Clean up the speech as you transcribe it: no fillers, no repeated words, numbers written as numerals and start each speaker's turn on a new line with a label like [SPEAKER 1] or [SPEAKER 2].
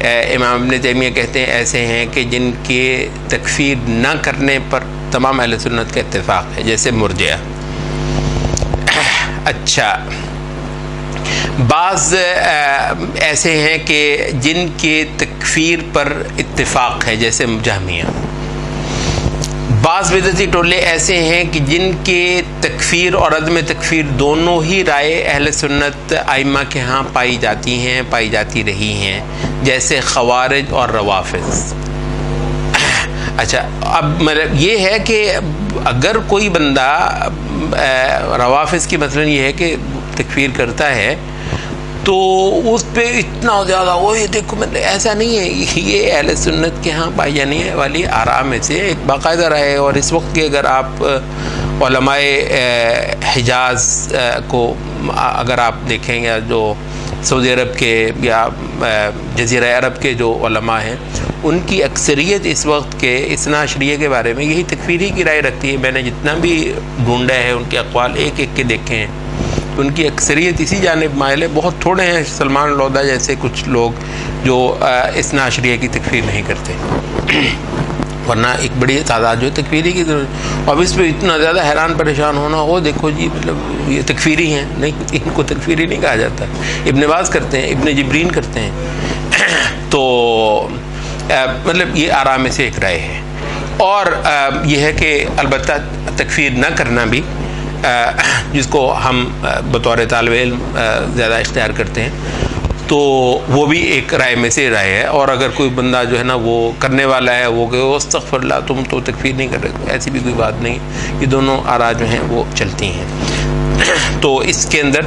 [SPEAKER 1] امام ابن تیمیہ کہتے ہیں ایسے ہیں کہ جن کے تکفیر نہ کرنے پر تمام اہل سنت کا اتفاق ہے، جیسے مرجئہ۔ اچھا، بعض ایسے ہیں کہ جن کے تکفیر پر اتفاق ہے، جیسے جہمیہ۔ بعض بدعتی ٹولے ایسے ہیں کہ جن کے تکفیر اور عدم تکفیر دونوں ہی رائے اہل سنت ائمہ کے ہاں پائی جاتی ہیں، پائی جاتی رہی ہیں، جیسے خوارج اور روافض۔ اچھا، اب مطلب یہ ہے کہ اگر کوئی بندہ روافض کی مثلاً یہ ہے کہ تکفیر کرتا ہے تو اس پہ اتنا زیادہ وہ دیکھو مطلب ایسا نہیں ہے، یہ اہل سنت کے ہاں پائی جانے والی آراء میں سے ایک باقاعدہ رائے ہے۔ اور اس وقت کے اگر آپ علماء حجاز کو اگر آپ دیکھیں، یا جو سعودی عرب کے یا جزیرہ عرب کے جو علماء ہیں، ان کی اکثریت اس وقت کے اثنا عشریہ کے بارے میں یہی تکفیری کی رائے رکھتی ہے۔ میں نے جتنا بھی ڈھونڈا ہے ان کے اقوال ایک ایک کے دیکھے ہیں، ان کی اکثریت اسی جانب مائل ہے۔ بہت تھوڑے ہیں سلمان لودھا جیسے کچھ لوگ جو اثنا عشریہ کی تکفیر نہیں کرتے، ورنہ ایک بڑی تعداد جو تکفیری کی ضرورت۔ اب اس پہ اتنا زیادہ حیران پریشان ہونا، وہ دیکھو جی مطلب یہ تکفیری ہیں، نہیں، ان کو تکفیری نہیں کہا جاتا۔ ابن باز کرتے ہیں، ابن جبرین کرتے ہیں، تو مطلب یہ آراء میں سے ایک رائے ہے۔ اور یہ ہے کہ البتہ تکفیر نہ کرنا بھی، جس کو ہم بطور طالب علم زیادہ اختیار کرتے ہیں، تو وہ بھی ایک رائے میں سے رائے ہے۔ اور اگر کوئی بندہ جو ہے نا وہ کرنے والا ہے، وہ کہ استغفر اللہ تم تو تکفیر نہیں کر رہے، ایسی بھی کوئی بات نہیں۔ یہ دونوں آراء جو ہیں وہ چلتی ہیں۔ تو اس کے اندر